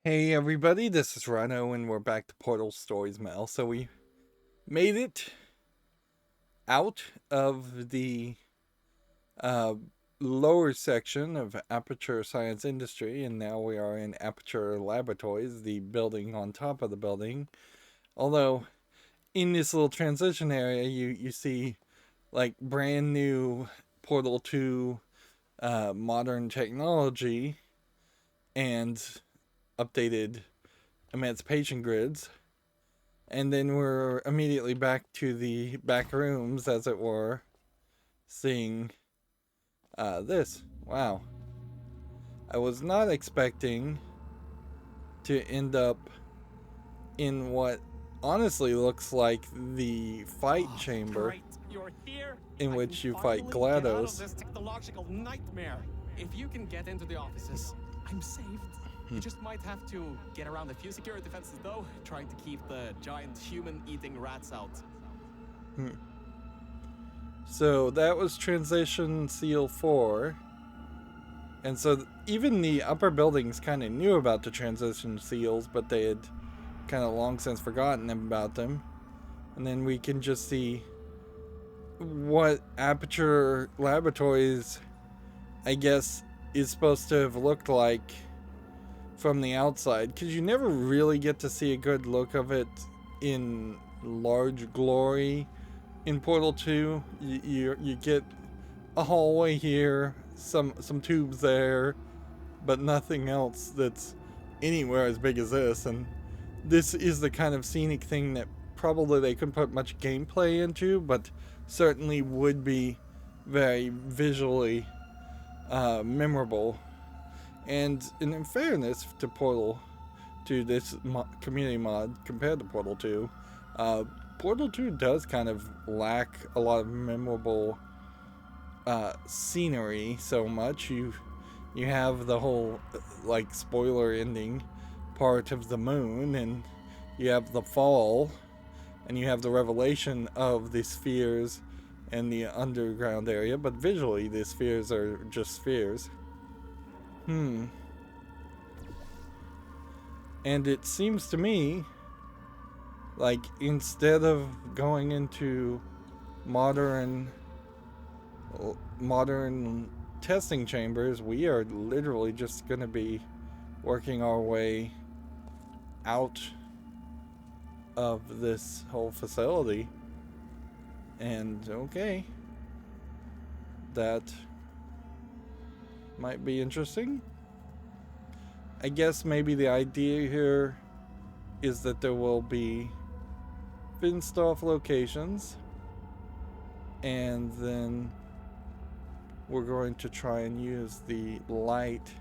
Hey everybody, this is Rydo and we're back to Portal Stories Mail. So we made it out of the uh, lower section of Aperture Science Industry, and now we are in Aperture Laboratories, the building on top of the building. Although in this little transition area, you see like brand new Portal 2 modern technology and updated emancipation grids. And then we're immediately back to the back rooms, as it were, seeing this. Wow. I was not expecting to end up in what honestly looks like the fight chamber Great, you're here. in I which can you fight finally get out of GLaDOS. this technological nightmare. If you can get into the offices, I'm saved. You just might have to get around a few security defenses though, trying to keep the giant human-eating rats out. So that was Transition Seal 4. And so even the upper buildings kind of knew about the transition seals, but they had kind of long since forgotten about them. And then we can just see what Aperture Laboratories, I guess, is supposed to have looked like from the outside, because you never really get to see a good look of it in large glory in Portal 2. You get a hallway here, some tubes there, but nothing else that's anywhere as big as this. And this is the kind of scenic thing that probably they couldn't put much gameplay into, but certainly would be very visually memorable. And in fairness to Portal, to this community mod compared to Portal 2, Portal 2 does kind of lack a lot of memorable scenery so much. You have the whole like spoiler ending part of the moon, and you have the fall, and you have the revelation of the spheres and the underground area, but visually the spheres are just spheres. And it seems to me like instead of going into modern testing chambers, we are literally just going to be working our way out of this whole facility. And okay, that might be interesting. I guess maybe the idea here is that there will be fenced off locations, and then we're going to try and use the light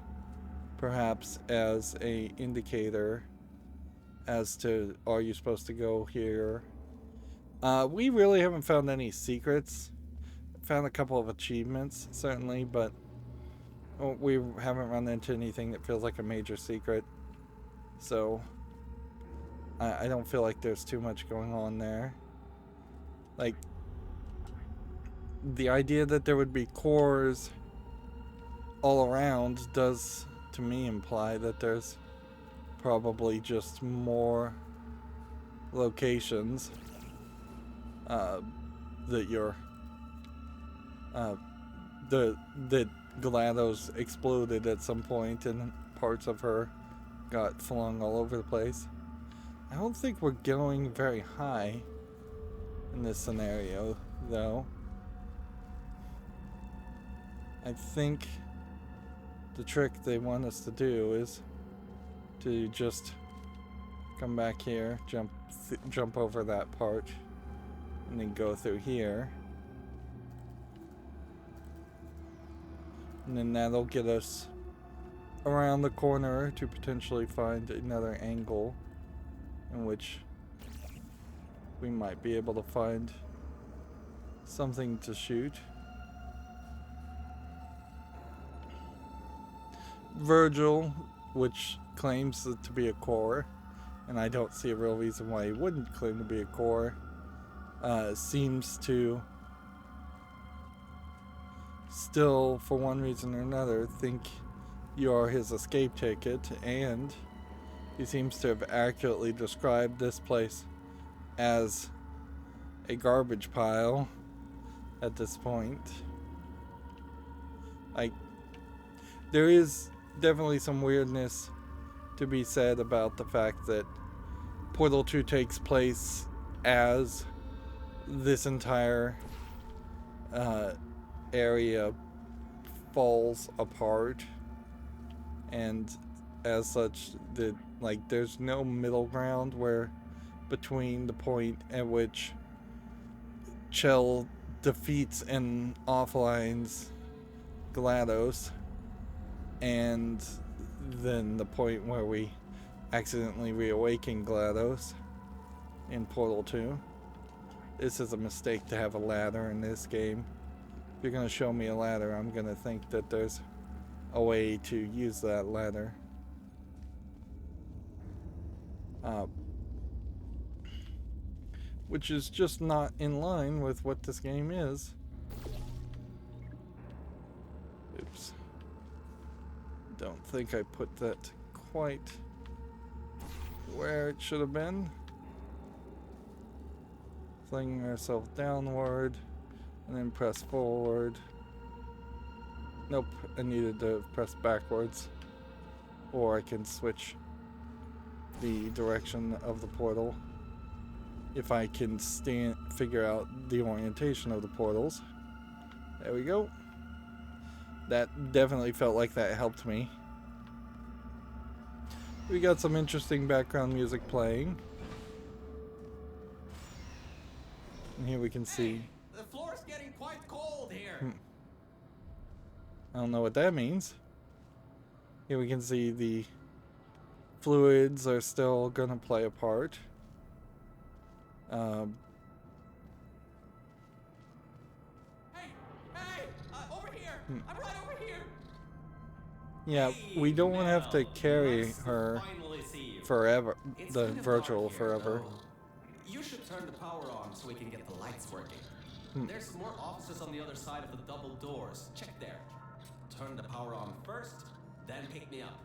perhaps as a indicator as to, are you supposed to go here? We really haven't found any secrets. Found a couple of achievements, certainly, but we haven't run into anything that feels like a major secret. So I don't feel like there's too much going on there. Like, the idea that there would be cores all around does, to me, imply that there's probably just more locations that you're that GLaDOS exploded at some point and parts of her got flung all over the place. I don't think we're going very high in this scenario, though. I think the trick they want us to do is to just come back here, jump over that part, and then go through here. And then that'll get us around the corner to potentially find another angle in which we might be able to find something to shoot. Virgil, which claims to be a core, and I don't see a real reason why he wouldn't claim to be a core, seems to still, for one reason or another, think you are his escape ticket, and He seems to have accurately described this place as a garbage pile at this point. Like, there is definitely some weirdness to be said about the fact that Portal 2 takes place as this entire area falls apart, and as such, there's no middle ground where between the point at which Chell defeats and offlines GLaDOS and then the point where we accidentally reawaken GLaDOS in Portal 2. This is a mistake to have a ladder in this game. If you're going to show me a ladder, I'm going to think that there's a way to use that ladder. Which is just not in line with what this game is. Oops. Don't think I put that quite where it should have been. Flinging ourselves downward and then press forward. Nope, I needed to press backwards. Or I can switch the direction of the portal if I can figure out the orientation of the portals. There we go. That definitely felt like that helped me. We got some interesting background music playing. And here we can see. Hey, the floor's getting quite cold here. I don't know what that means. Here we can see the fluids are still gonna play a part. Hey, over here. I'm right over here. Yeah, we don't want to have to carry her forever, the virtual forever. You should turn the power on so we can get the lights working. There's some more offices on the other side of the double doors. Check there. Turn the power on first, then pick me up.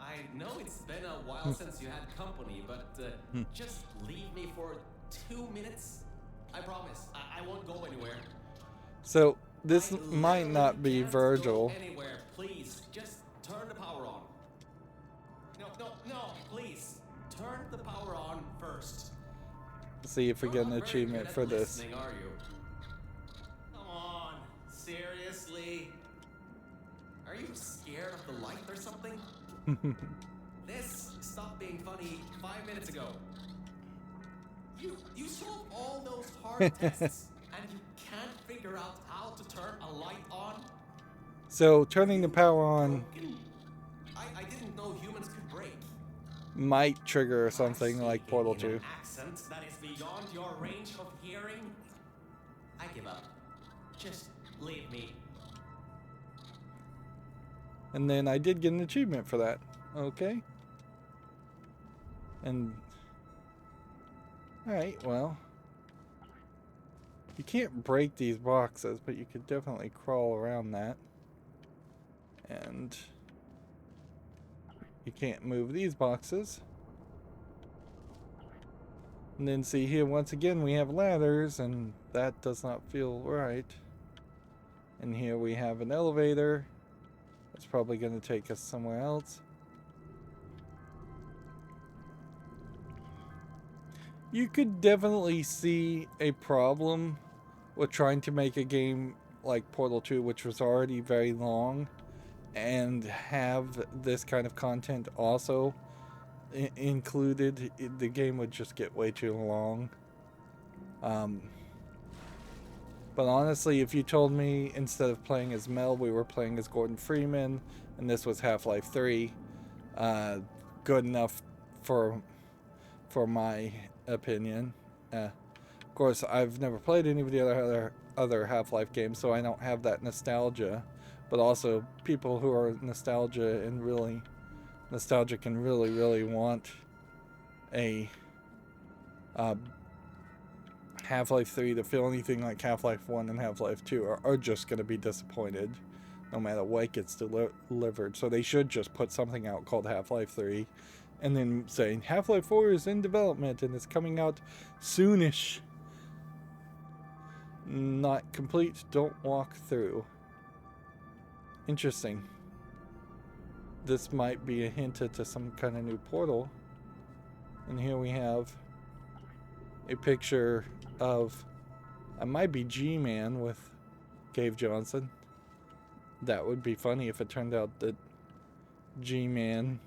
I know it's been a while since you had company, but just leave me for 2 minutes. I promise. I won't go anywhere. So this might not be Can't Virgil. go anywhere, please. Just turn the power on. No, please. Turn the power on first. See if we get an You're not very achievement good for at this. listening, are you? Come on, seriously? Are you scared of the light or something? This stopped being funny 5 minutes ago. You solved all those hard tests and you can't figure out how to turn a light on? So turning the power on I didn't know humans could break. might trigger something I'm like speaking Portal in 2. an accent that is beyond your range of hearing. I give up. Just leave me. And then I did get an achievement for that. Okay. And alright, well. You can't break these boxes, but you could definitely crawl around that. And you can't move these boxes. And then see here, once again, we have ladders, and that does not feel right. And here we have an elevator. That's probably going to take us somewhere else. You could definitely see a problem with trying to make a game like Portal 2, which was already very long, and have this kind of content also included. The game would just get way too long. But honestly, if you told me instead of playing as Mel, we were playing as Gordon Freeman, and this was Half-Life 3, good enough for my opinion. Of course, I've never played any of the other Half-Life games, so I don't have that nostalgia. But also, people who are nostalgic and really want a Half-Life 3 to feel anything like Half-Life 1 and Half-Life 2 are just going to be disappointed. no matter what gets delivered. So they should just put something out called Half-Life 3 and then saying Half-Life 4 is in development and it's coming out soonish. Not complete, don't walk through. Interesting. This might be a hint to some kind of new portal. And here we have a picture of, I might be G-Man with Cave Johnson. That would be funny if it turned out that G-Man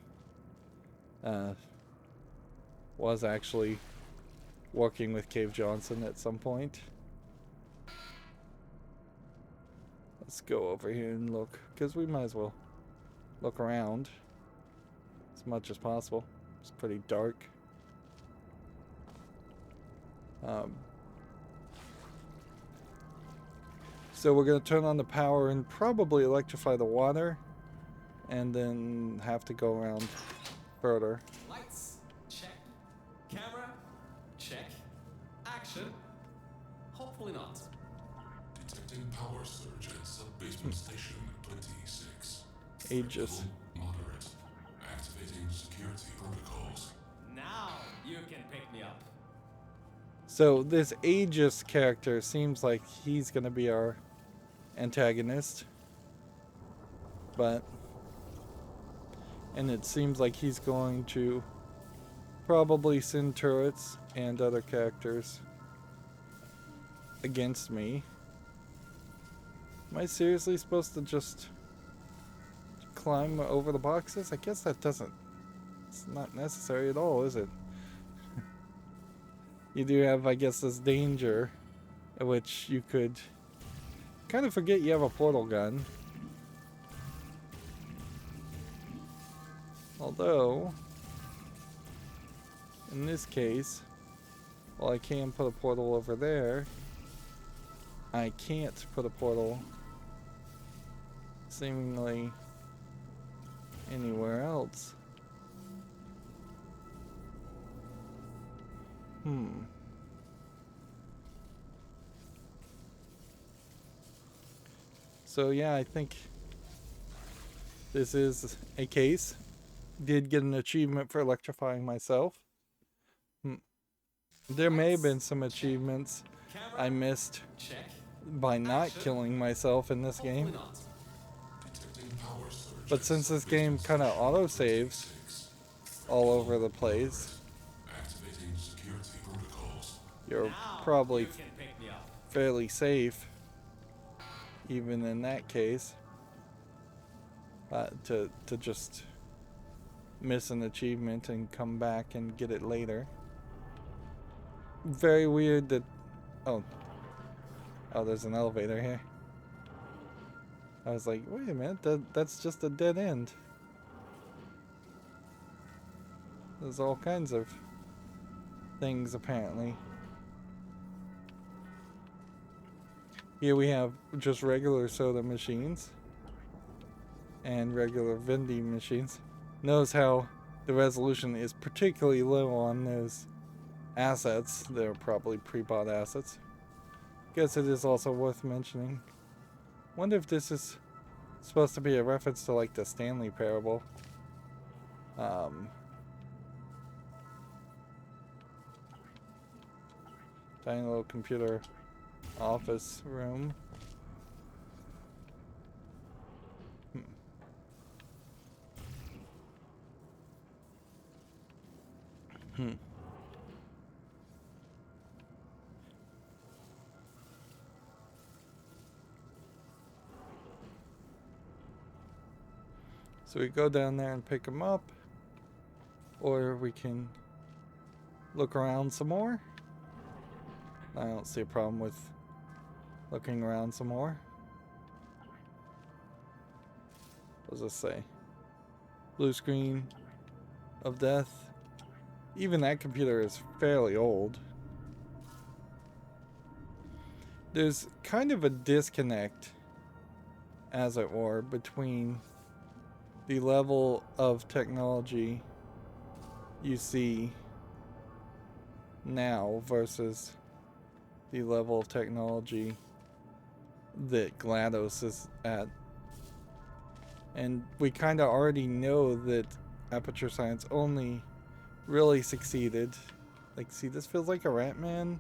was actually working with Cave Johnson at some point. Let's go over here and look, because we might as well look around as much as possible. It's pretty dark. So we're going to turn on the power and probably electrify the water, and then have to go around further. Lights, check. Camera, check. Action. Hopefully not. Detecting power surge at sub-basement station 26. Aegis. Moderate. Activating security protocols. Now you can pick me up. So this Aegis character seems like he's going to be our antagonist. And it seems like he's going to probably send turrets and other characters against me. Am I seriously supposed to just climb over the boxes? I guess it's not necessary at all, is it? You do have, I guess, this danger, which you could kind of forget you have a portal gun. Although, in this case, while I can put a portal over there, I can't put a portal seemingly anywhere else. So yeah, I think this is a case. Did get an achievement for electrifying myself. There may have been some achievements I missed by not killing myself in this game. But since this game kind of auto-saves all over the place, you're probably fairly safe, even in that case, to just miss an achievement and come back and get it later. Very weird that... Oh, there's an elevator here. I was like, wait a minute, that's just a dead end. There's all kinds of things, apparently. Here we have just regular soda machines and regular vending machines. Notice how the resolution is particularly low on those assets. They're probably pre-bought assets. Guess it is also worth mentioning. Wonder if this is supposed to be a reference to like the Stanley Parable. Tiny little computer office room. So we go down there and pick them up, or we can look around some more. I don't see a problem with looking around some more. What does this say? Blue screen of death. Even that computer is fairly old. There's kind of a disconnect, as it were, between the level of technology you see now versus the level of technology that GLaDOS is at And we kind of already know that Aperture Science only really succeeded. Like, see, this feels like a Ratman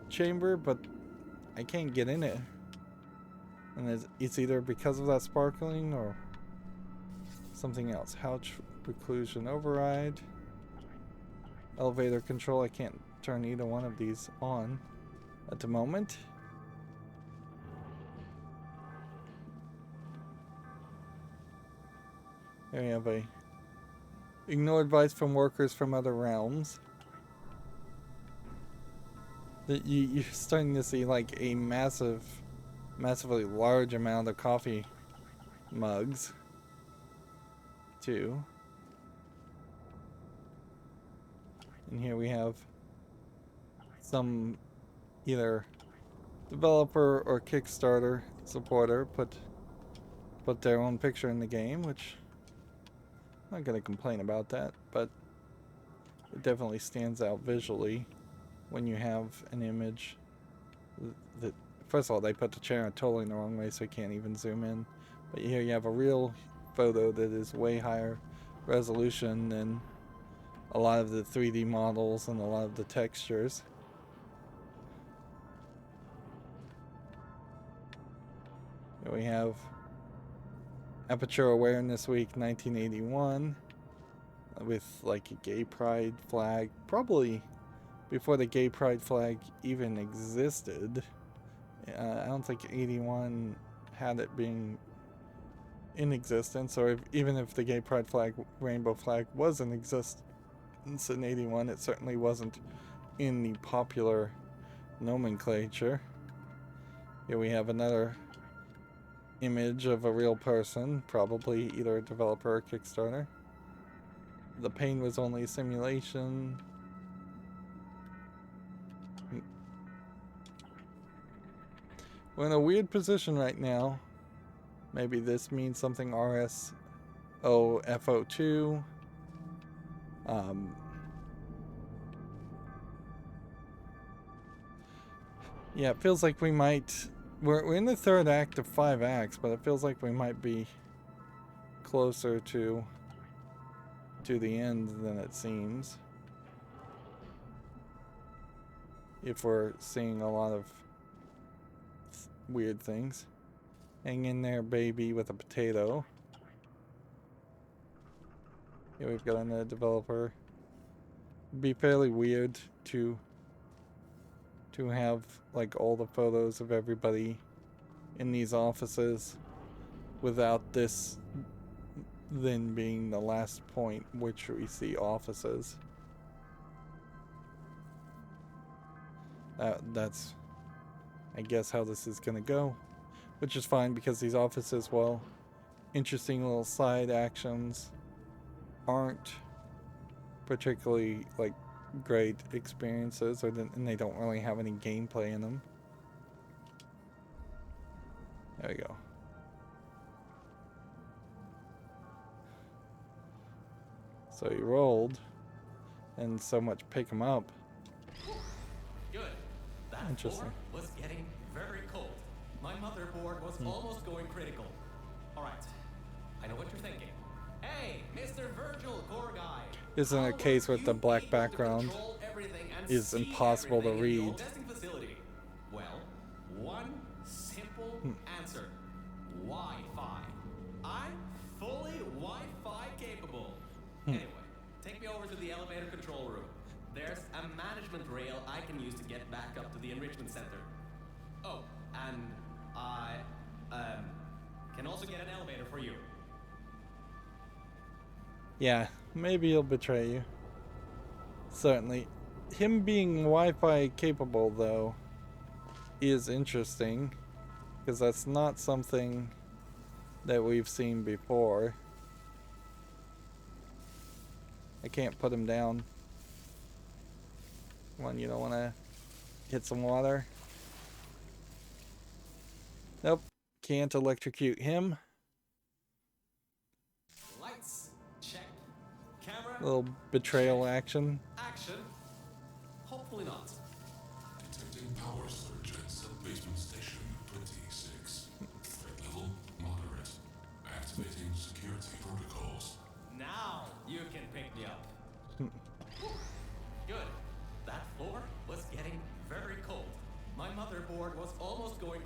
chamber, but I can't get in it. And it's either because of that sparkling or something else. Couch preclusion override. Elevator control. I can't turn either one of these on at the moment. Here we have a ignore advice from workers from other realms. You're starting to see like a massively large amount of coffee mugs too. And here we have some either developer or Kickstarter supporter put their own picture in the game, which I'm not gonna complain about that, but it definitely stands out visually when you have an image that, first of all, they put the chair totally in the wrong way, so you can't even zoom in. But here you have a real photo that is way higher resolution than a lot of the 3D models and a lot of the textures. Here we have Aperture Awareness Week 1981 with like a gay pride flag, probably before the gay pride flag even existed. I don't think 81 had it being in existence, or even if the gay pride flag, rainbow flag, was in existence in 81, it certainly wasn't in the popular nomenclature. Here we have another image of a real person, probably either a developer or Kickstarter. The pain was only a simulation. We're in a weird position right now. Maybe this means something RSOFO2. Yeah, it feels like we might... We're in the third act of 5 acts, but it feels like we might be closer to the end than it seems. If we're seeing a lot of weird things. Hang in there, baby, with a potato. Here we've got another developer. It'd be fairly weird to have like all the photos of everybody in these offices without this then being the last point which we see offices. That's, I guess, how this is gonna go, which is fine because these offices, while interesting little side actions, aren't particularly like great experiences, and they don't really have any gameplay in them. There we go. So he rolled, and so much pick him up. Good. That Interesting. floor was getting very cold. My motherboard was almost going critical. All right, I know what you're thinking. Hey, Mr. Virgil, core guy. This isn't a case with the black background is impossible to read. Well, one simple answer. Wi-Fi. I'm fully Wi-Fi capable. Anyway, take me over to the elevator control room. There's a management rail I can use to get back up to the enrichment center. Oh, and I can also get an elevator for you. Yeah, maybe he'll betray you. Certainly. Him being Wi-Fi capable, though, is interesting, because that's not something that we've seen before. I can't put him down. Come on, you don't want to hit some water? Nope, can't electrocute him. Lights, check. Camera, A little betrayal check. action. Action. Hopefully not. Detecting power surge at sub-basement station 26. Threat level moderate. Activating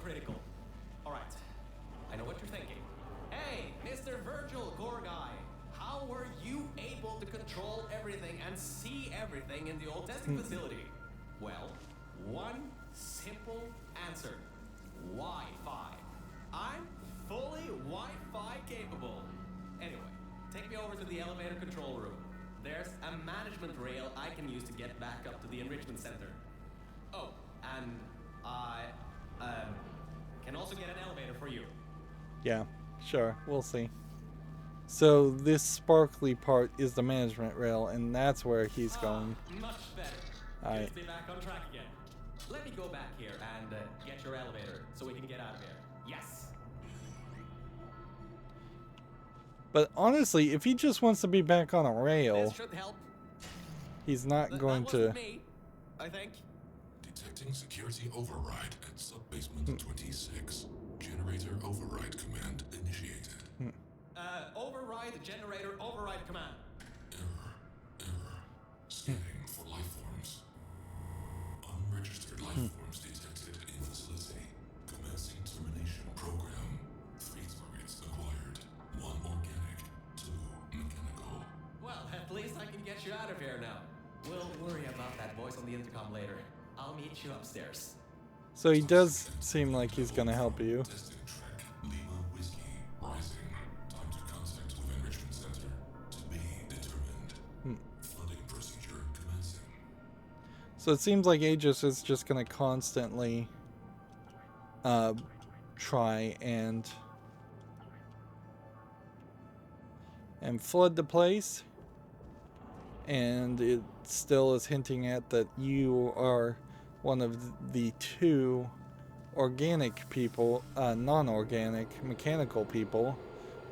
critical. All right. I know what you're thinking. Hey, Mr. Virgil Gorgai, how were you able to control everything and see everything in the old testing facility? Well, one simple answer. Wi-Fi. I'm fully Wi-Fi capable. Anyway, take me over to the elevator control room. There's a management rail I can use to get back up to the enrichment center. Oh, and I can also get an elevator for you. Yeah, sure. We'll see. So this sparkly part is the management rail, and that's where he's going. Much better. All Good right. to be back on track again. Let me go back here and get your elevator so we can get out of here. Yes. But honestly, if he just wants to be back on a rail, This should help. he's not going that to. wasn't me, I think. Detecting security override at sub-basement 26. Generator override command initiated. Override generator override command. Error. Scanning for life forms. Unregistered life forms detected in facility. Commencing termination program. 3 targets acquired. 1 organic, 2 mechanical. Well, at least I can get you out of here now. We'll worry about that voice on the intercom later. I'll meet you upstairs. So he does seem like he's going to help you. Testing track. Lima Whiskey. Rising. Time to contact with enrichment center. To be determined. Flooding procedure commencing. So it seems like Aegis is just going to constantly try and flood the place. And it still is hinting at that you are one of the 2 organic people, non-organic mechanical people,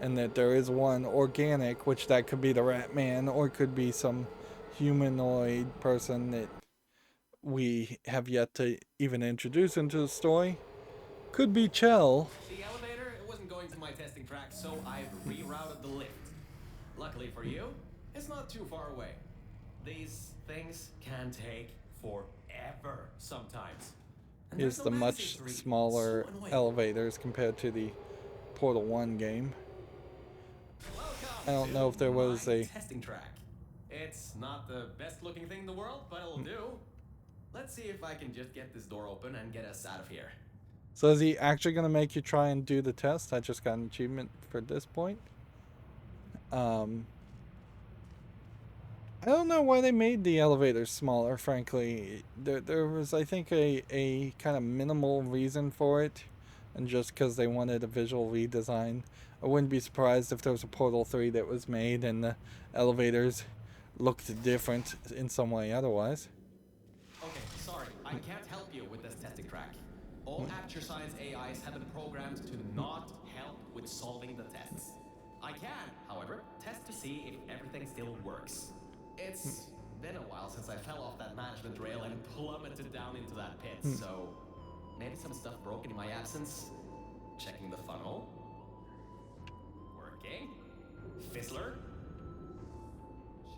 and that there is one organic, which that could be the Rat Man, or it could be some humanoid person that we have yet to even introduce into the story. Could be Chell. The elevator, it wasn't going to my testing track, so I've rerouted the lift. Luckily for you, it's not too far away. These things can take forever sometimes. And Here's there's the no much history. smaller So annoying. elevators compared to the Portal 1 game. Welcome I don't to know if there was my a- testing track. It's not the best looking thing in the world, but it'll do. Let's see if I can just get this door open and get us out of here. So is he actually going to make you try and do the test? I just got an achievement for this point. I don't know why they made the elevators smaller, frankly. There was, I think, a kind of minimal reason for it. And just because they wanted a visual redesign. I wouldn't be surprised if there was a Portal 3 that was made and the elevators looked different in some way otherwise. Okay, sorry, I can't help you with this testing track. All Aperture Science AIs have been programmed to not help with solving the tests. I can, however, test to see if everything still works. It's been a while since I fell off that management rail and plummeted down into that pit, so maybe some stuff broken in my absence. Checking the funnel. Working. Fizzler.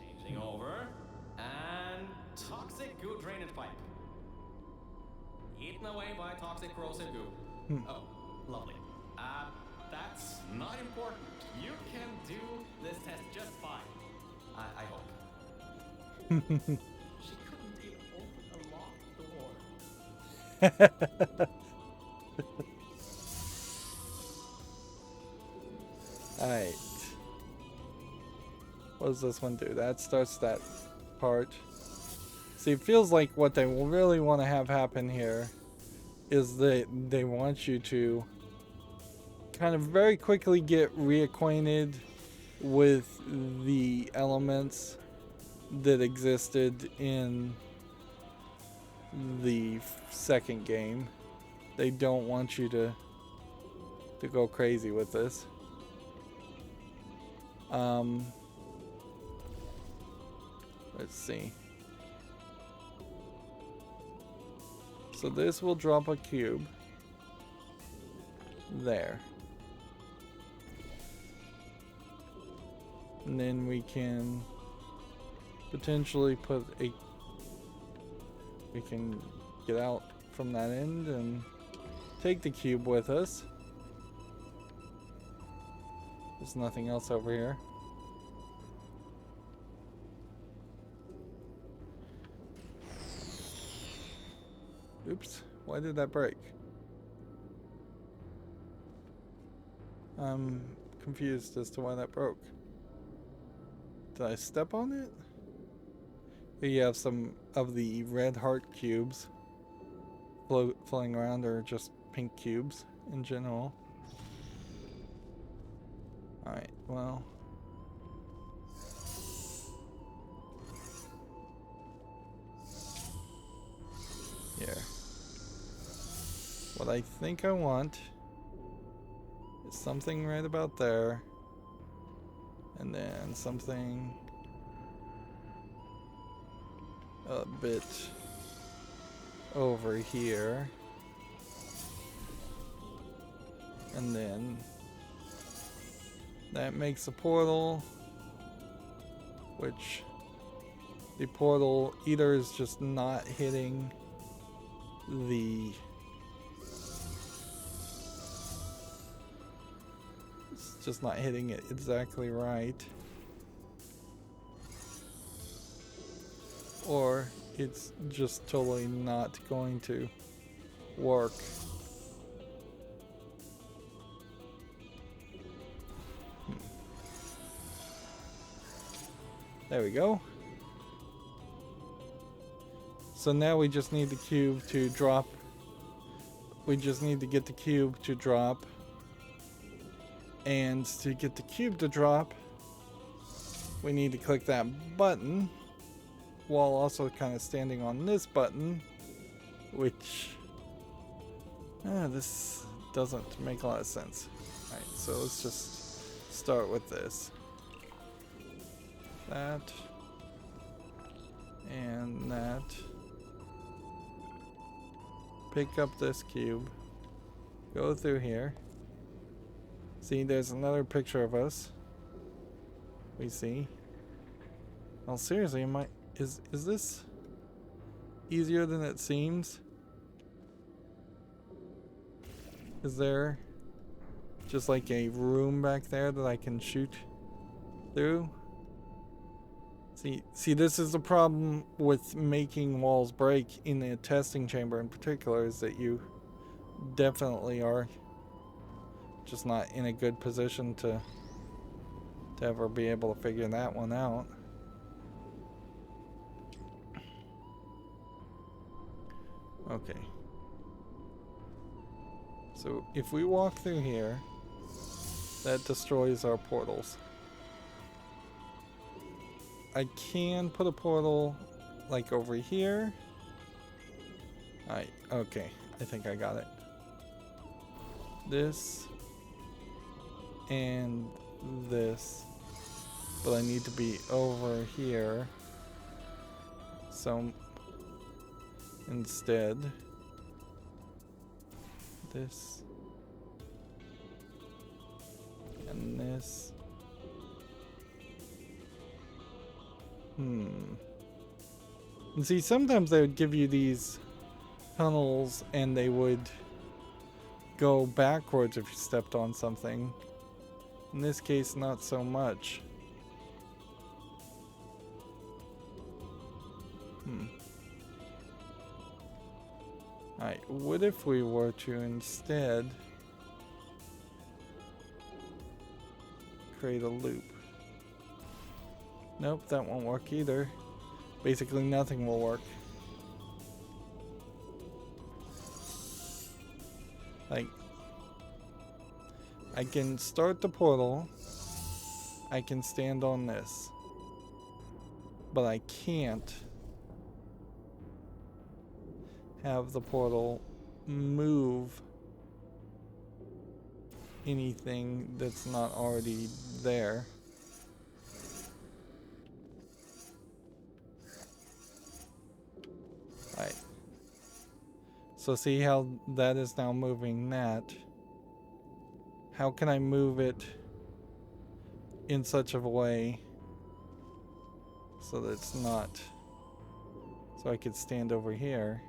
Changing over. And toxic goo drainage pipe. Eaten away by toxic corrosive goo. Oh, lovely. That's not important. You can do this test just fine. I hope. She couldn't even open a locked door. Alright. What does this one do? That starts that part. See, it feels like what they really want to have happen here is that they want you to kind of very quickly get reacquainted with the elements that existed in the second game. They don't want you to go crazy with this. Let's see. So this will drop a cube there. And then we can potentially put a... We can get out from that end and take the cube with us. There's nothing else over here. Oops, why did that break? I'm confused as to why that broke. Did I step on it? Here you have some of the red heart cubes floating around, or just pink cubes in general. Alright, well. Here. What I think I want is something right about there. And then something a bit over here. And then that makes a portal, which the portal either is just not hitting the it exactly right, or it's just totally not going to work. There we go. So now we just need the cube to drop. We just need to get the cube to drop. And to get the cube to drop, we need to click that button while also kind of standing on this button, which this doesn't make a lot of sense. Alright, so let's just start with this. That and that. Pick up this cube. Go through here. See, there's another picture of us. We see. Well, seriously, is this easier than it seems? Is there just like a room back there that I can shoot through? See, this is the problem with making walls break in the testing chamber in particular, is that you definitely are just not in a good position to ever be able to figure that one out. Okay. So if we walk through here, that destroys our portals. I can put a portal like over here. Alright, okay. I think I got it. This and this, but I need to be over here. So instead, this and this. And see, sometimes they would give you these tunnels and they would go backwards if you stepped on something. In this case, not so much. Alright, what if we were to instead create a loop? Nope, that won't work either. Basically, nothing will work. Like, I can start the portal. I can stand on this. But I can't have the portal move anything that's not already there. Right. So see how that is now moving that. How can I move it in such a way so that it's not, so I could stand over here?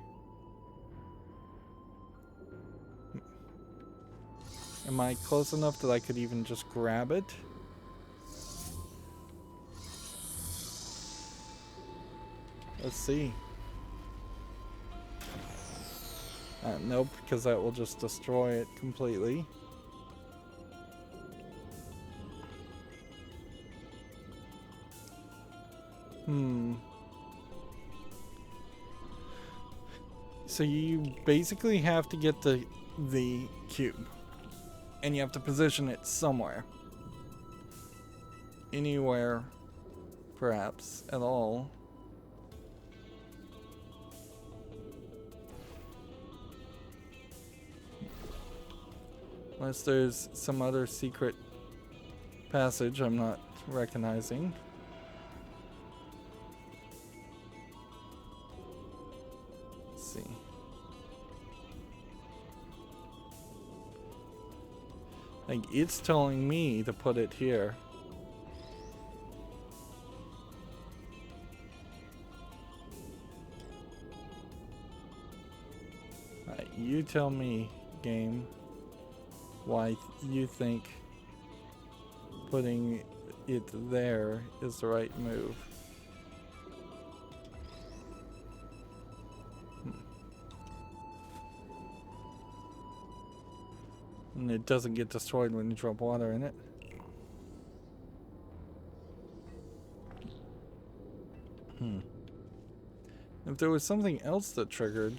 Am I close enough that I could even just grab it? Let's see. Nope, because that will just destroy it completely. So you basically have to get the cube. And you have to position it somewhere. Anywhere, perhaps, at all. Unless there's some other secret passage I'm not recognizing. Let's see. Like, it's telling me to put it here. Alright, you tell me, game, why you think putting it there is the right move. And it doesn't get destroyed when you drop water in it. If there was something else that triggered...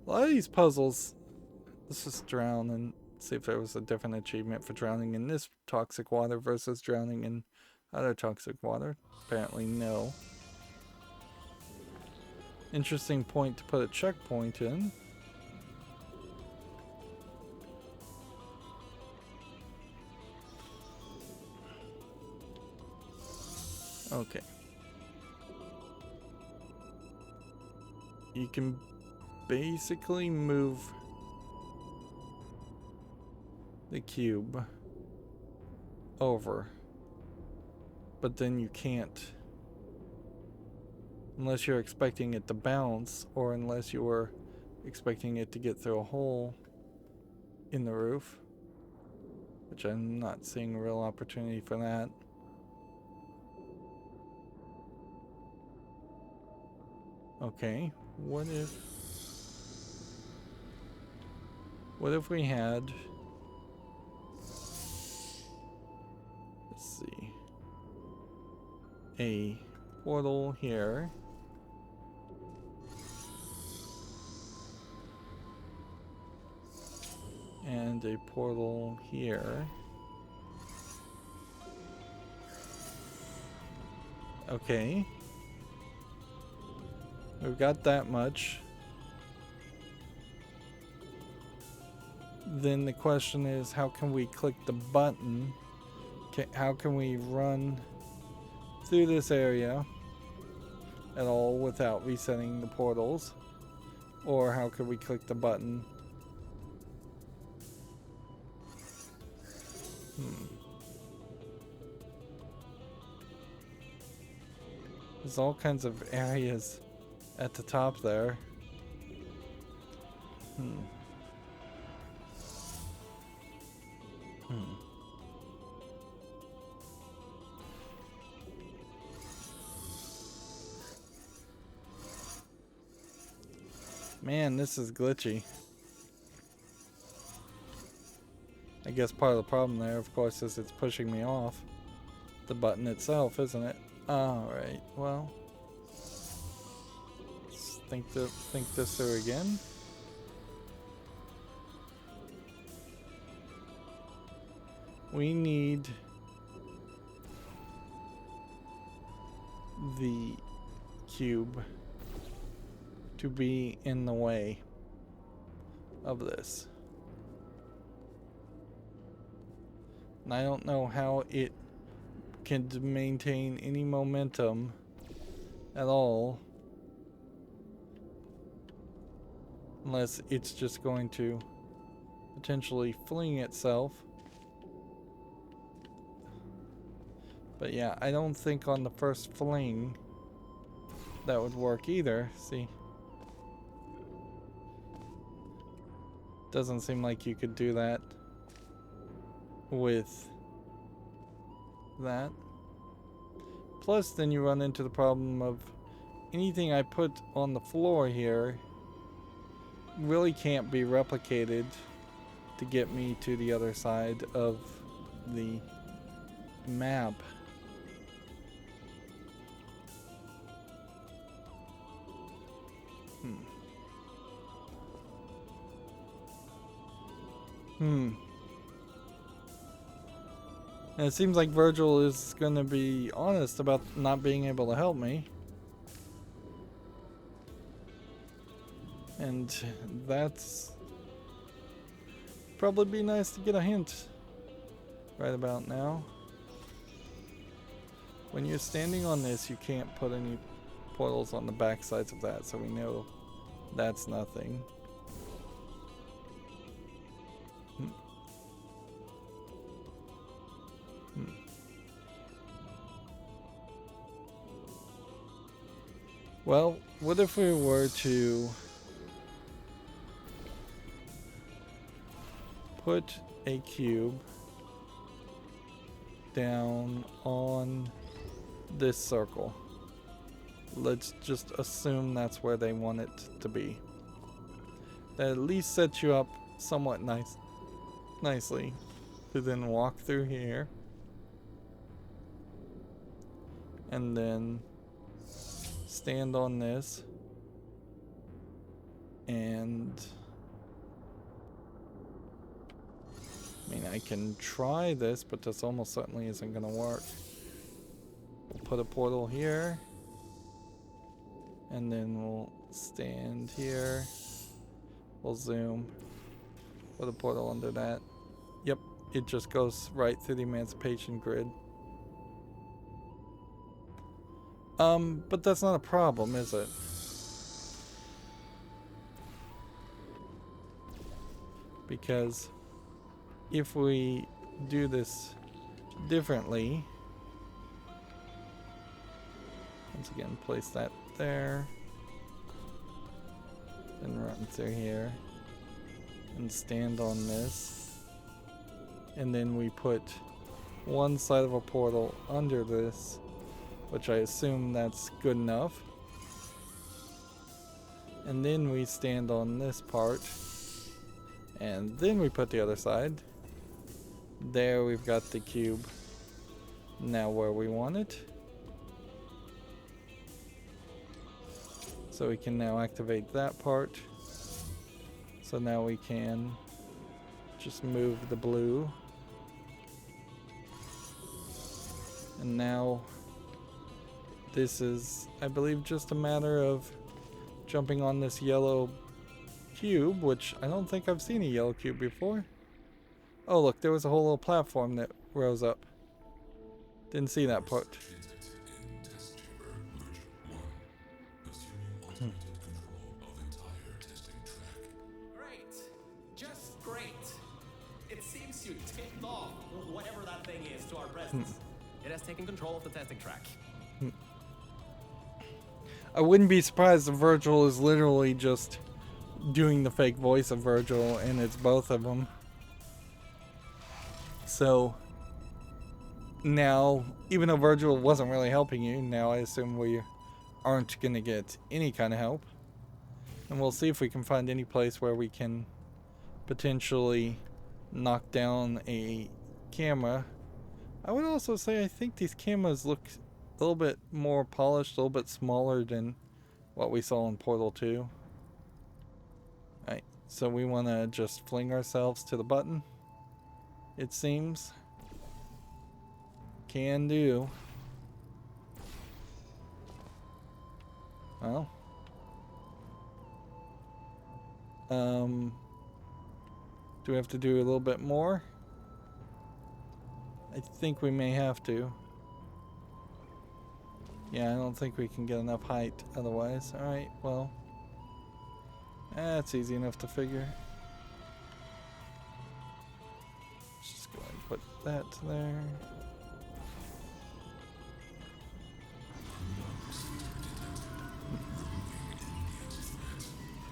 A lot of these puzzles... Let's just drown and see if there was a different achievement for drowning in this toxic water versus drowning in other toxic water. Apparently no. Interesting point to put a checkpoint in. Okay. You can basically move the cube over, but then you can't unless you're expecting it to bounce, or unless you were expecting it to get through a hole in the roof, which I'm not seeing a real opportunity for that. Okay, what if we had, let's see, a portal here, and a portal here. Okay. We've got that much. Then the question is, how can we click the button? How can we run through this area at all without resetting the portals? Or how could we click the button? There's all kinds of areas at the top there. Man, this is glitchy. I guess part of the problem there, of course, is it's pushing me off the button itself, isn't it? Alright, well, let's think this through again. We need the cube to be in the way of this. And I don't know how it can maintain any momentum at all unless it's just going to potentially fling itself. But yeah, I don't think on the first fling that would work either. See? Doesn't seem like you could do that with that. Plus, then you run into the problem of anything I put on the floor here really can't be replicated to get me to the other side of the map. And it seems like Virgil is going to be honest about not being able to help me. And that's probably be nice to get a hint right about now. When you're standing on this, you can't put any portals on the back sides of that, so we know that's nothing. Well, what if we were to put a cube down on this circle? Let's just assume that's where they want it to be. That at least sets you up somewhat nicely to then walk through here and then stand on this and I mean, I can try this, but this almost certainly isn't going to work. We'll put a portal here and then we'll stand here. We'll zoom, put a portal under that. Yep, it just goes right through the emancipation grid. But that's not a problem, is it? Because if we do this differently, once again, place that there, then run through here, and stand on this, and then we put one side of a portal under this, which I assume that's good enough. And then we stand on this part. And then we put the other side. There we've got the cube now where we want it. So we can now activate that part. So now we can just move the blue. And now this is, I believe, just a matter of jumping on this yellow cube, which I don't think I've seen a yellow cube before. Oh look, there was a whole little platform that rose up. Didn't see that part. Great. Just great. It seems you tipped off whatever that thing is to our presence. It has taken control of the testing track. I wouldn't be surprised if Virgil is literally just doing the fake voice of Virgil and it's both of them. So now, even though Virgil wasn't really helping you, now I assume we aren't going to get any kind of help. And we'll see if we can find any place where we can potentially knock down a camera. I would also say I think these cameras look a little bit more polished, a little bit smaller than what we saw in Portal 2. Alright, so we want to just fling ourselves to the button, it seems. Can do. Well. Do we have to do a little bit more? I think we may have to. Yeah, I don't think we can get enough height otherwise. Alright, well. That's easy enough to figure. Just go ahead and put that there.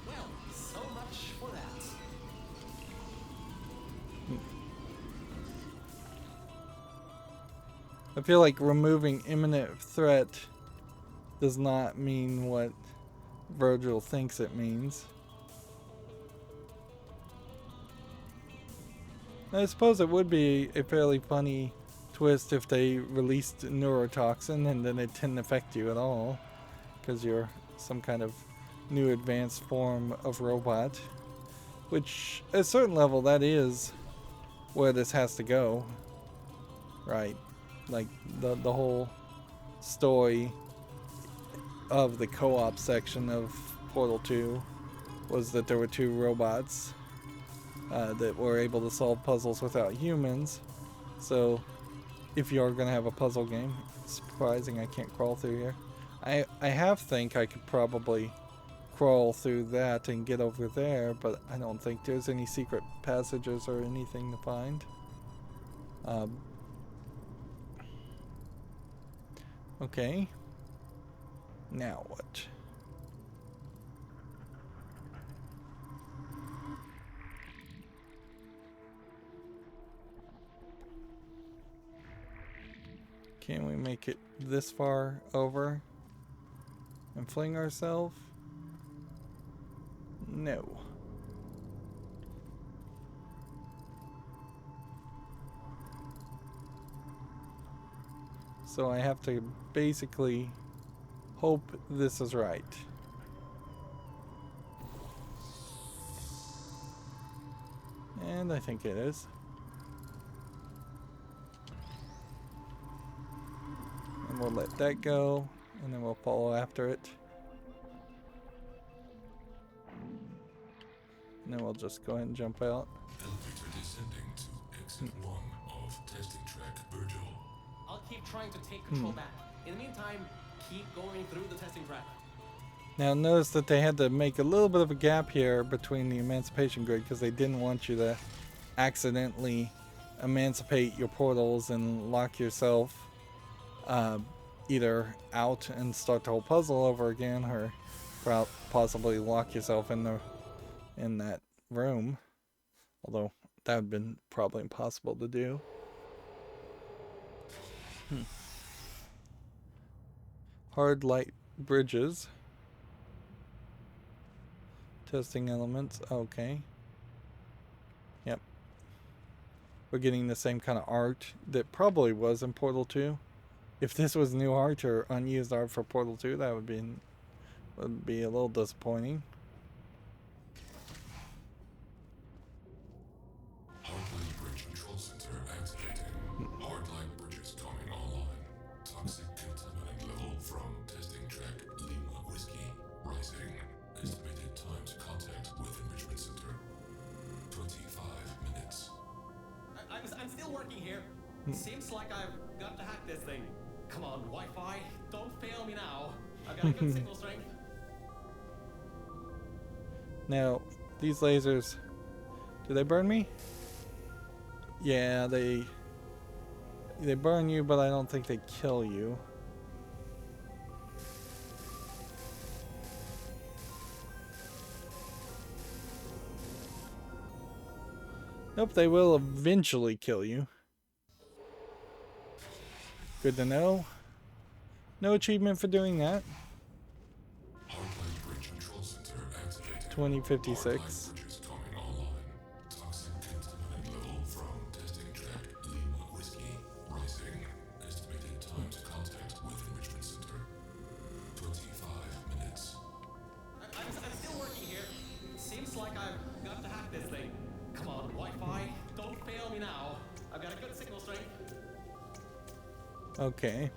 Well, so much for that. I feel like removing imminent threat does not mean what Virgil thinks it means. I suppose it would be a fairly funny twist if they released neurotoxin and then it didn't affect you at all, because you're some kind of new advanced form of robot. Which, at a certain level, that is where this has to go. Right. Like, the whole story of the co-op section of Portal 2 was that there were two robots that were able to solve puzzles without humans. So, if you're going to have a puzzle game, surprising I can't crawl through here. I think I could probably crawl through that and get over there, but I don't think there's any secret passages or anything to find. Okay. Now what? Can we make it this far over and fling ourselves? No. So I have to basically hope this is right. And I think it is. And we'll let that go, and then we'll follow after it. And then we'll just go ahead and jump out. Elevator descending to exit 1 of testing track Virgil. I'll keep trying to take control back. In the meantime, keep going through the testing track. Now notice that they had to make a little bit of a gap here between the emancipation grid because they didn't want you to accidentally emancipate your portals and lock yourself either out and start the whole puzzle over again, or possibly lock yourself in that room. Although that would have been probably impossible to do. Hard light bridges. Testing elements. Okay. Yep. We're getting the same kind of art that probably was in Portal 2. If this was new art or unused art for Portal 2, that would be a little disappointing. Hardline bridge control center activating. Hardline bridges coming online. Toxic contaminant level from testing track Lima Whiskey rising. Estimated time to contact with enrichment center 25 minutes. I'm still working here. Seems like I've got to hack this thing. Come on, Wi-Fi, don't fail me now. I've got a good signal strength. Now, these lasers, do they burn me? Yeah, they burn you, but I don't think they kill you. Nope, they will eventually kill you. Good to know. No achievement for doing that. Hardline bridge control center activated. 2056. Hardline bridges coming online. Toxic contaminant level from testing track Lima Whiskey rising. Estimated time to contact with enrichment center 25 minutes. I'm still working here. Seems like I've got to hack this thing. Come on, Wi-Fi, don't fail me now. I've got a good signal strength. Okay.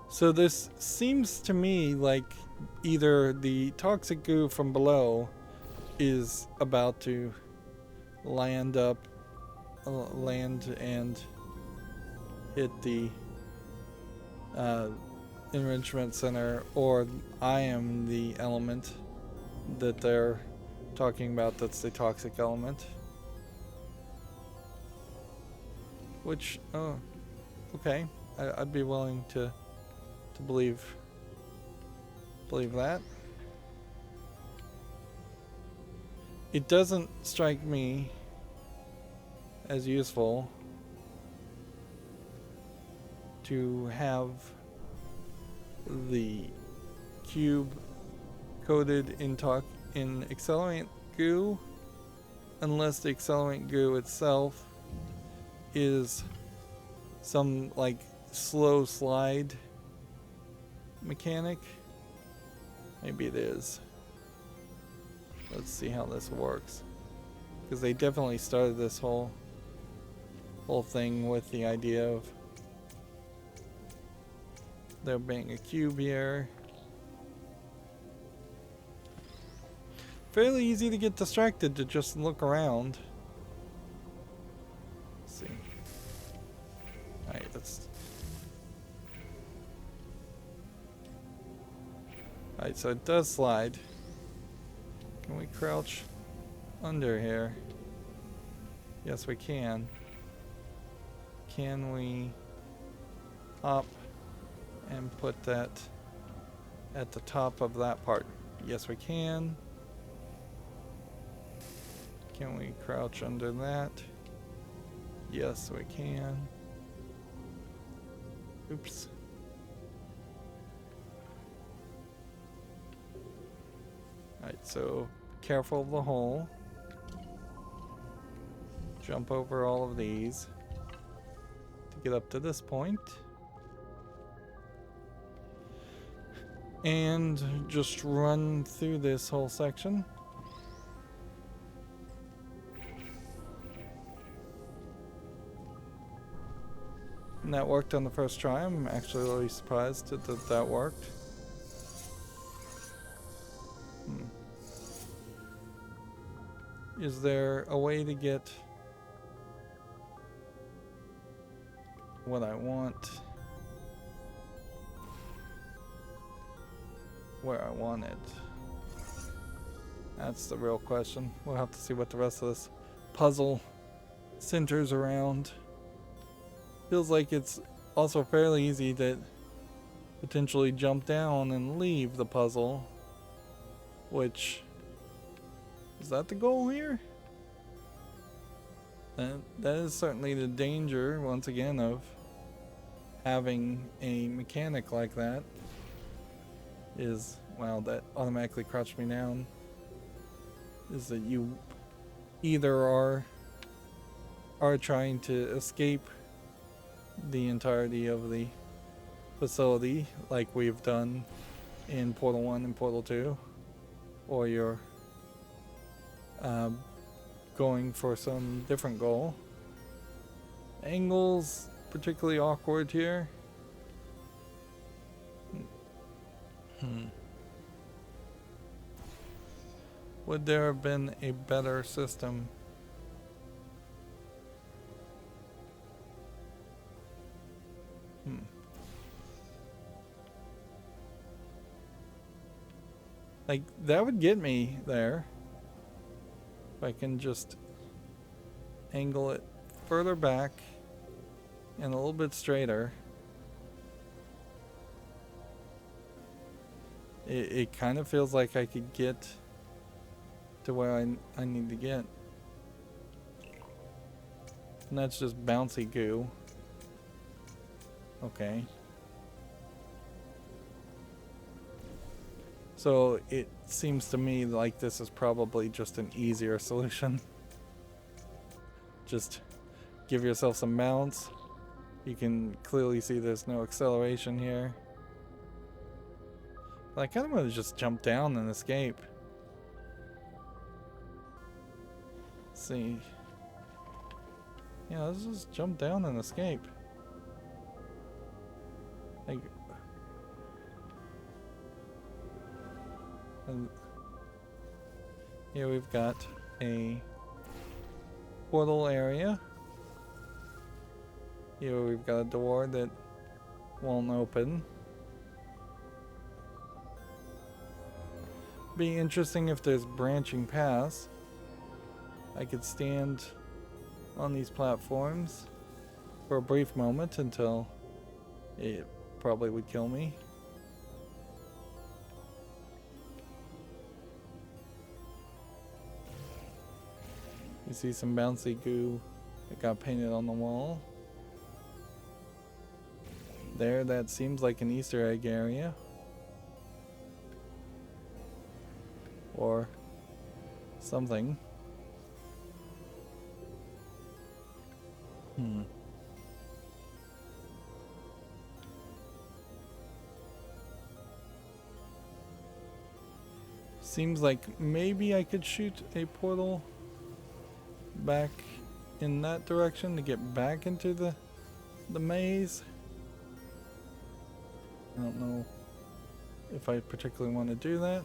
So this seems to me like either the toxic goo from below is about to land and hit the enrichment center, or I am the element that they're talking about that's the toxic element. Which, oh, okay, I'd be willing to believe that. It doesn't strike me as useful to have the cube coated in accelerant goo, unless the accelerant goo itself is some like slow slide mechanic. Maybe it is. Let's see how this works, because they definitely started this whole thing with the idea of there being a cube here. Fairly easy to get distracted to just look around. Let's see. Alright, Alright, so it does slide. Can we crouch under here? Yes, we can. Can we hop and put that at the top of that part? Yes, we can. Can we crouch under that? Yes, we can. Oops. Alright, so careful of the hole. Jump over all of these to get up to this point. And just run through this whole section. And that worked on the first try. I'm actually really surprised that that worked. Is there a way to get what I want where I want it? That's the real question. We'll have to see what the rest of this puzzle centers around. Feels like it's also fairly easy to potentially jump down and leave the puzzle, which is that the goal here? That is certainly the danger, once again, of having a mechanic like that. Is, wow, that automatically crouched me down. Is that you either are trying to escape the entirety of the facility, like we've done in Portal 1 and Portal 2, or you're going for some different goal. Angles particularly awkward here. Would there have been a better system? Like, that would get me there. If I can just angle it further back and a little bit straighter. It kind of feels like I could get to where I need to get. And that's just bouncy goo. Okay. So it seems to me like this is probably just an easier solution. Just give yourself some bounce. You can clearly see there's no acceleration here. But I kind of want to just jump down and escape. Let's see. Yeah, let's just jump down and escape. Like, and here we've got a portal area. Here we've got a door that won't open. Be interesting if there's branching paths. I could stand on these platforms for a brief moment until it probably would kill me. You see some bouncy goo that got painted on the wall. There, that seems like an Easter egg area. Or something. Seems like maybe I could shoot a portal back in that direction to get back into the maze. I don't know if I particularly want to do that.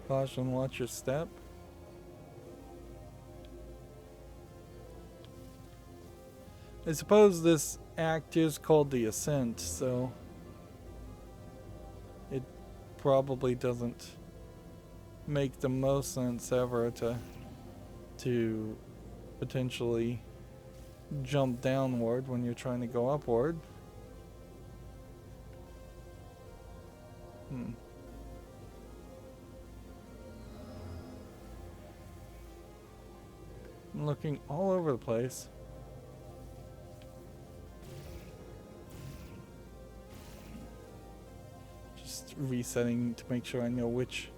Caution, watch your step. I suppose this act is called the Ascent, so it probably doesn't make the most sense ever to potentially jump downward when you're trying to go upward. I'm looking all over the place. Just resetting to make sure I know which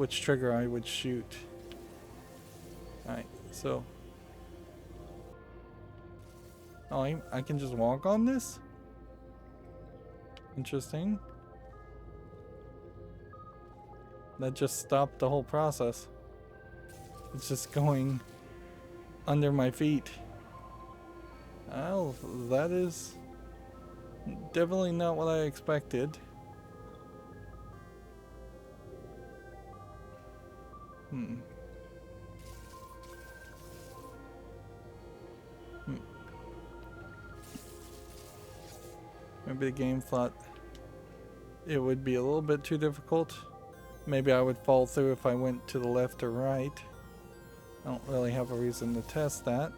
trigger I would shoot. Alright, so oh, I can just walk on this? Interesting. That just stopped the whole process. It's just going under my feet. Well, that is definitely not what I expected. Maybe the game thought it would be a little bit too difficult. Maybe I would fall through if I went to the left or right. I don't really have a reason to test that.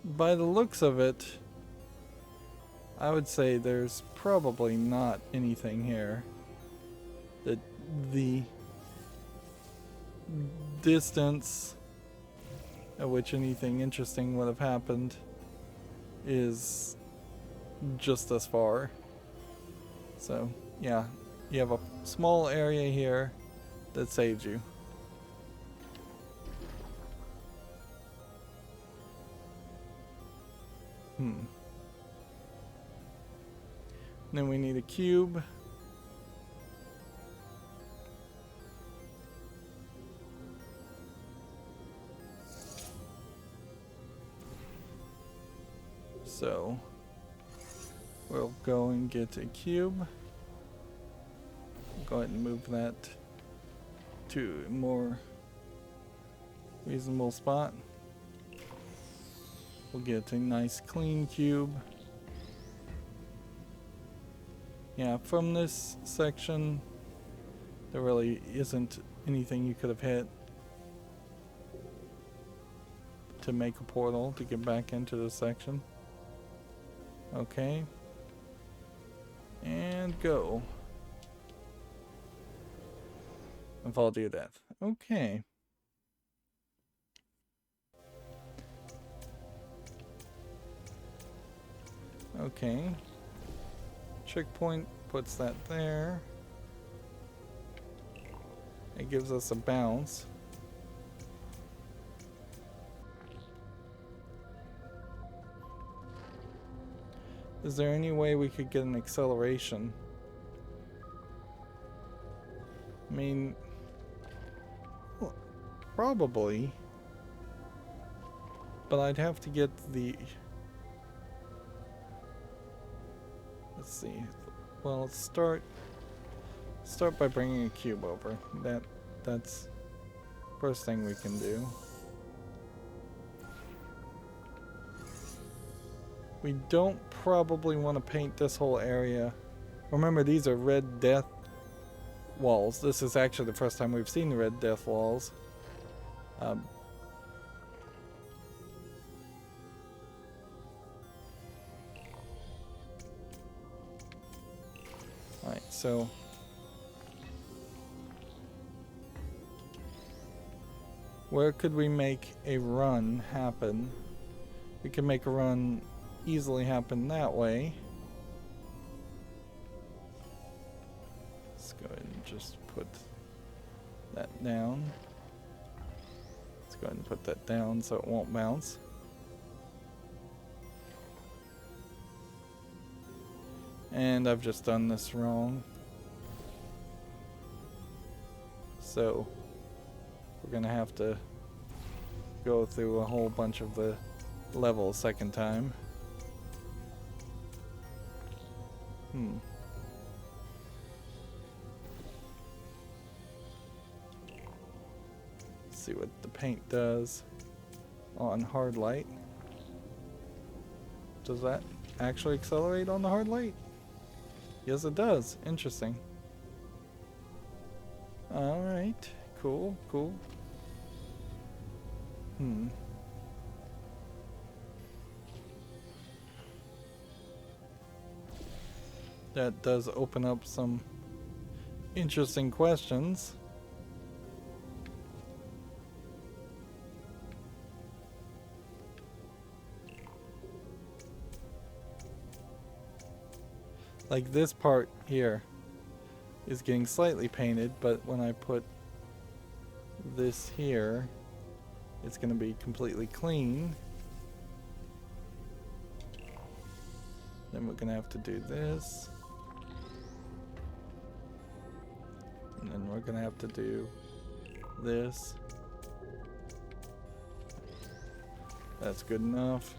By the looks of it, I would say there's probably not anything here. That the distance at which anything interesting would have happened is just as far. So yeah, you have a small area here that saves you. Then we need a cube. So we'll go and get a cube. Go ahead and move that to a more reasonable spot. We'll get a nice clean cube. Yeah, from this section, there really isn't anything you could have hit to make a portal to get back into this section. Okay. And go. And fall to your death. Okay. Okay. Checkpoint puts that there. It gives us a bounce. Is there any way we could get an acceleration? I mean, well, probably. But I'd have to get the... Let's see. Well, let's start by bringing a cube over. That's first thing we can do. We don't probably want to paint this whole area. Remember, these are red death walls. This is actually the first time we've seen the red death walls. Alright, so Where could we make a run happen? We can make a run easily happen that way. Let's go ahead and just put that down. Let's go ahead and put that down so it won't bounce. And I've just done this wrong. So we're gonna have to go through a whole bunch of the level a second time. Let's see what the paint does on hard light. Does that actually accelerate on the hard light? Yes, it does. Interesting. Alright. Cool, cool. That does open up some interesting questions. Like this part here is getting slightly painted, but when I put this here, it's going to be completely clean. Then we're going to have to do this. And then we're going to have to do this. That's good enough.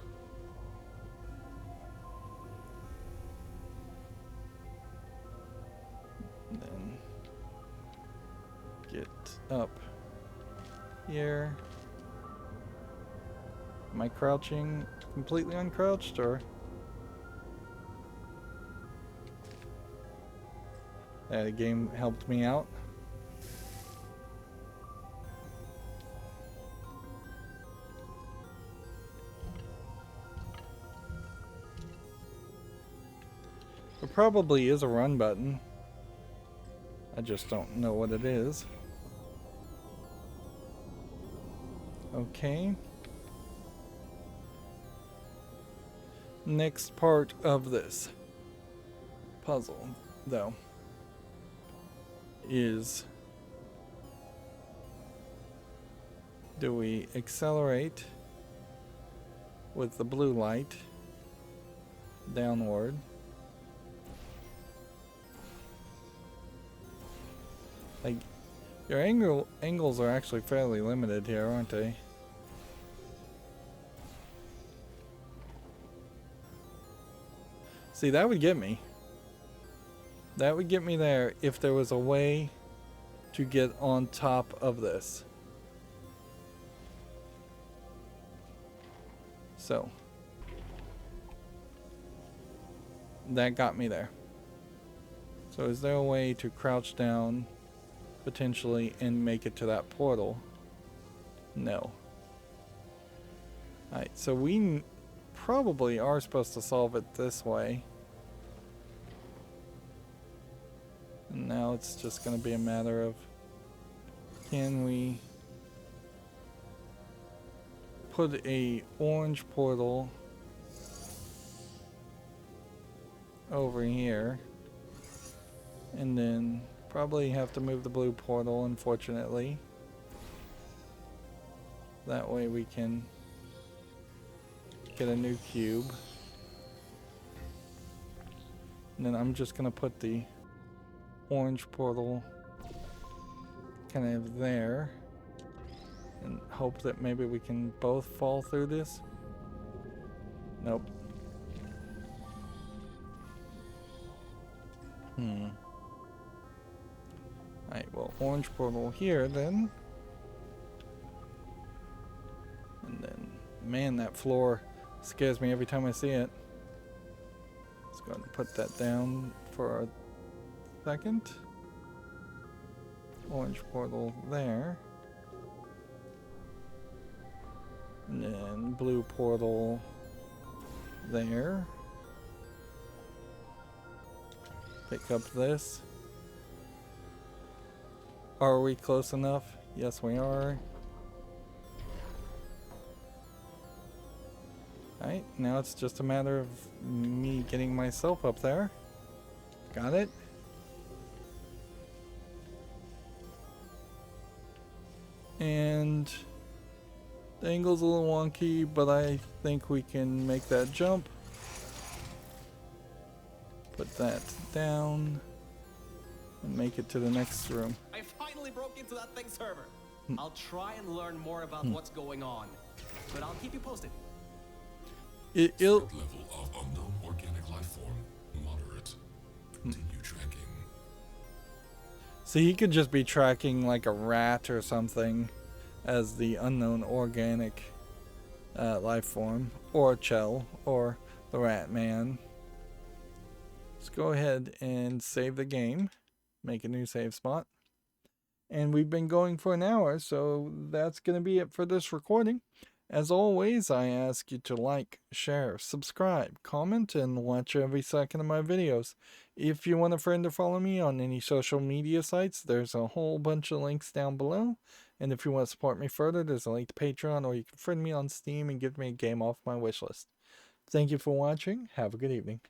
And then get up here. Am I crouching completely uncrouched, or? The game helped me out. There probably is a run button. I just don't know what it is. Okay. Next part of this puzzle, though, is, do we accelerate with the blue light downward? Like, your angles are actually fairly limited here, aren't they? See, that would get me. That would get me there if there was a way to get on top of this. So, that got me there. So is there a way to crouch down potentially and make it to that portal? No. Alright, so we probably are supposed to solve it this way. And now it's just going to be a matter of, can we put a orange portal over here, and then probably have to move the blue portal, unfortunately. That way we can get a new cube. And then I'm just going to put the orange portal kind of there and hope that maybe we can both fall through this. Nope. Alright, well, orange portal here then. And then, man, that floor scares me every time I see it. Let's go ahead and put that down for a second. Orange portal there. And then blue portal there. Pick up this. Are we close enough? Yes, we are. Alright, now it's just a matter of me getting myself up there. Got it. And the angle's a little wonky, but I think we can make that jump. Put that down and make it to the next room. I finally broke into that thing server. I'll try and learn more about what's going on, but I'll keep you posted. It'll Threat level of unknown organic life form moderate. Continue tracking. So he could just be tracking like a rat or something as the unknown organic life form, or Chell, or the Rat Man. Let's go ahead and save the game, make a new save spot. And we've been going for an hour, so that's going to be it for this recording. As always, I ask you to like, share, subscribe, comment, and watch every second of my videos. If you want a friend to follow me on any social media sites, there's a whole bunch of links down below. And if you want to support me further, there's a link to Patreon, or you can friend me on Steam and give me a game off my wishlist. Thank you for watching. Have a good evening.